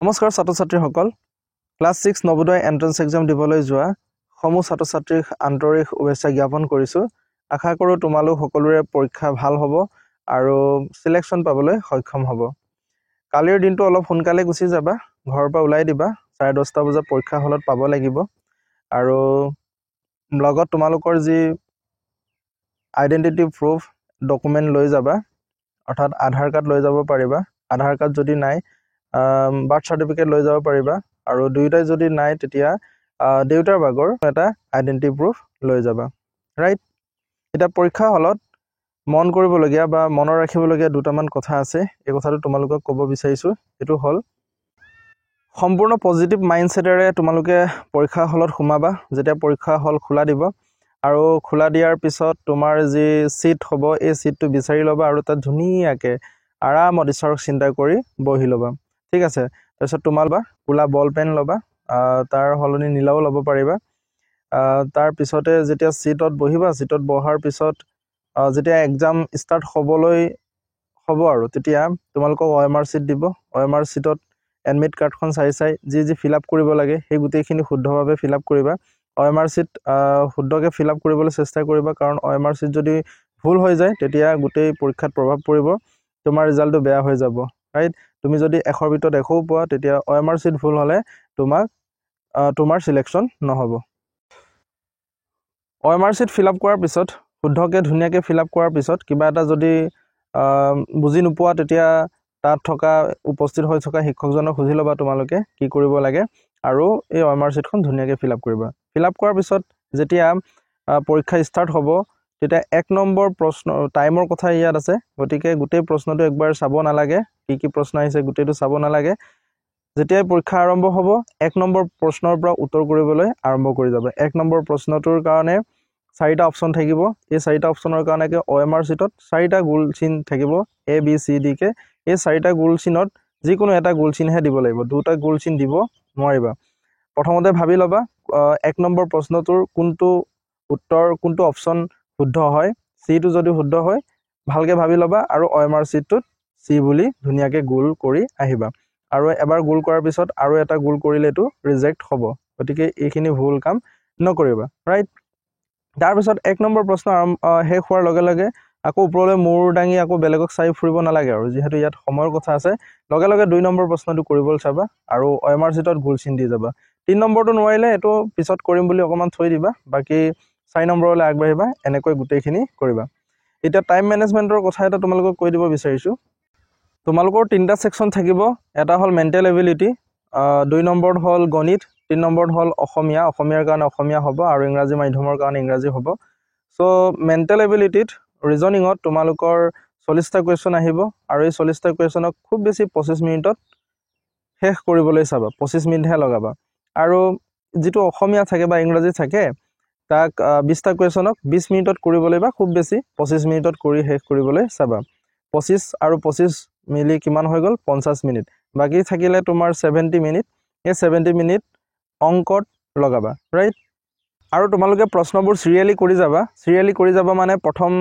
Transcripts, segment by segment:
নমস্কাৰ ছাত্ৰ-ছাত্ৰীসকল class 6 Navodaya entrance exam দিবলৈ যোৱা সমূহ ছাত্ৰ-ছাত্ৰীক আন্তৰিক শুভেচ্ছা জ্ঞাপন কৰিছো। আশা কৰোঁ তোমালোক সকলোৰে পৰীক্ষা ভাল হ'ব আৰু সিলেকশন পাবলৈ সক্ষম হ'ব। কালিৰ দিনটো অলপ সোনকালে গুচি যাবা, ঘৰৰ পৰা ওলাই দিবা, 10:30 বজাত পৰীক্ষা হলত পাব লাগিব আৰু লগত তোমালোকৰ যি আইডেন্টিটি প্ৰুফ ডকুমেন্ট লৈ যাবা, অৰ্থাৎ আধাৰ কাৰ্ড লৈ যাব পাৰিবা। আধাৰ কাৰ্ড যদি নাই বাৰ্থ সাৰ্টিফিকেট লৈ যাব পাৰিবা আৰু দুইটাই যদি নাই তেতিয়া দেউতাৰ বাগৰ এটা আইডেন্টিটি প্ৰুফ লৈ যাবা, ৰাইট। এটা পৰীক্ষা হলত মন কৰিবলগীয়া বা মনৰ ৰাখিবলগীয়া দুটামান কথা আছে। এই কথাটো তোমালোকক ক'ব বিচাৰিছো। এটো হল সম্পূৰ্ণ পজিটিভ মাইন্ডসেটেৰে তোমালোকে পৰীক্ষা হলত সোমাবা। যেতিয়া পৰীক্ষা হল খোলা দিব আৰু খোলা দিয়াৰ পিছত তোমাৰ যি সিট হ'ব এই সিটটো বিচাৰি লবা আৰু তাত ধুনীয়াকে আৰামত ঈশ্বৰক চিন্তা কৰি বহি লবা, ঠিক আছে। তাৰপিছত তোমালবা কোলা বল পেন লবা, তাৰ হলনি নীলাও ল'ব পাৰিবা। তাৰ পিছতে যেতিয়া সিটত বহিবা, সিটত বহাৰ পিছত যেতিয়া এক্সাম স্টাৰ্ট হ'বলৈ হ'ব আৰু তেতিয়া তোমালোকক OMR সিট দিব। OMR সিটত এডমিট কাৰ্ডখন চাই যি ফিল আপ কৰিব লাগে সেই গোটেইখিনি শুদ্ধভাৱে ফিল আপ কৰিবা। OMR সিট শুদ্ধকে ফিল আপ কৰিবলৈ চেষ্টা কৰিবা, কাৰণ OMR সিট যদি ভুল হৈ যায় তেতিয়া গোটেই পৰীক্ষাত প্ৰভাৱ পৰিব, তোমাৰ ৰিজাল্টটো বেয়া হৈ যাব, ৰাইট। তুমি যদি 100ৰ ভিতৰত 100 পোৱা তেতিয়া OMR সিট ভুল হলে তোমাৰ সিলেকশন নহব। OMR সিট ফিল আপ কৰাৰ পিছত শুদ্ধকে ধুনীয়াকে ফিল আপ কৰাৰ পিছত কিবা এটা যদি বুজি নোপোৱা তেতিয়া তাত থকা উপস্থিত হৈ থকা শিক্ষকজনক সুধি লবা তোমালোকে কি কৰিব লাগে আৰু এই OMR সিটখন ধুনীয়াকে ফিল আপ কৰিবা। ফিল আপ কৰাৰ পিছত যেতিয়া পৰীক্ষা স্টাৰ্ট হ'ব তেতিয়া 1 নম্বৰ প্ৰশ্ন টাইমৰ কথা ইয়াত আছে, গতিকে গোটেই প্ৰশ্নটো একবাৰ চাব নালাগে, কি প্ৰশ্ন আহিছে গোটেইটো চাব নালাগে। যেতিয়া পৰীক্ষা আৰম্ভ হ'ব 1 নম্বৰ প্ৰশ্নৰ পৰা উত্তৰ কৰিবলৈ আৰম্ভ কৰি যাবা। 1 নম্বৰ প্ৰশ্নটোৰ কাৰণে 4টা অপচন থাকিব। এই 4টা অপচনৰ কাৰণে OMR সিটত 4টা গোল চিন থাকিব, A B C D কে। এই 4টা গোল চিনত যিকোনো এটা গোল চিনহে দিব লাগিব, দুটা গোল চিন দিব নোৱাৰিবা। প্ৰথমতে ভাবি লবা 1 নম্বৰ প্ৰশ্নটোৰ কোনটো অপচন শুদ্ধ হয়। সিটো যদি শুদ্ধ হয় ভালকে ভাবি লবা আৰু OMR সিটটোত C বুলি ধুনীয়াকে গোল কৰি আহিবা। আৰু এবাৰ গোল কৰাৰ পিছত আৰু এটা গোল কৰিলেটো ৰিজেক্ট হ'ব, গতিকে এইখিনি ভুল কাম নকৰিবা, ৰাইট। তাৰ পিছত 1 নম্বৰ প্ৰশ্ন শেষ হোৱাৰ লগে লগে আকৌ ওপৰলৈ মূৰ দাঙি আকৌ বেলেগক চাই ফুৰিব নালাগে আৰু, যিহেতু ইয়াত সময়ৰ কথা আছে। লগে লগে 2 নম্বৰ প্ৰশ্নটো কৰিবলৈ চাবা আৰু OMR সিটত গোল চিন দি যাবা। 3 নম্বৰটো নোৱাৰিলে এটো পিছত কৰিম বুলি অকমান থৈ দিবা, বাকি 4 নম্বৰলৈ আগবাঢ়িবা। এনেকৈ গোটেইখিনি কৰিবা। এতিয়া টাইম মেনেজমেন্টৰ কথা এটা তোমালোকক কৈ দিব বিচাৰিছো। তোমালোকৰ 3টা সেকশন থাকিব। এটা হল মেন্টেল এবিলিটি, 2 নম্বৰত হল গণিত, 3 নম্বৰত হল অসমীয়াৰ কাৰণে অসমীয়া হ'ব আৰু ইংৰাজী মাধ্যমৰ কাৰণে ইংৰাজী হ'ব। সো মেন্টেল এবিলিটিত ৰিজনিঙত তোমালোকৰ 40টা কোৱেশ্চন আহিব আৰু এই 40টা কোৱেশ্চনক খুব বেছি 25 মিনিটত শেষ কৰিবলৈ চাবা, 25 মিনিটহে লগাবা। আৰু যেটো অসমীয়া থাকে বা ইংৰাজী থাকে তাক 20টা কোৱেশ্চনক 20 মিনিটত কৰিবলৈ বা খুব বেছি 25 মিনিটত কৰি শেষ কৰিবলৈ চাবা। 25 আৰু 25 মিলি কিমান হৈ গল 50 মিনিট। বাকি থাকিলে তোমাৰ 70 মিনিট। এই 70 মিনিট অংকত লগাবা, ৰাইট। আৰু তোমালোকে প্ৰশ্নবোৰ সিৰিয়ালি কৰি যাবা মানে প্ৰথম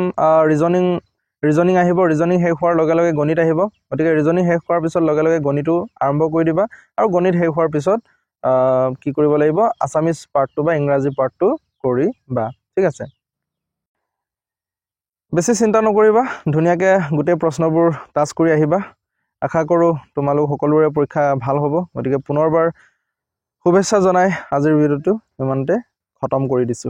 ৰিজনিং আহিব, ৰিজনিং শেষ হোৱাৰ লগে লগে গণিত আহিব, গতিকে ৰিজনিং শেষ হোৱাৰ পিছত লগে লগে গণিতটো আৰম্ভ কৰি দিবা আৰু গণিত শেষ হোৱাৰ পিছত কি কৰিব লাগিব আসামিজ পাৰ্টটো বা ইংৰাজী পাৰ্টটো কৰিবা, ঠিক আছে। বেছি চিন্তা নকৰিবা, ধুনীয়াকে গোটেই প্ৰশ্নবোৰ টাচ কৰি আহিবা। আশা কৰোঁ তোমালোক সকলোৰে পৰীক্ষা ভাল হ'ব। গতিকে পুনৰবাৰ শুভেচ্ছা জনাই আজিৰ ভিডিঅ'টো ইমানতে খতম কৰি দিছো।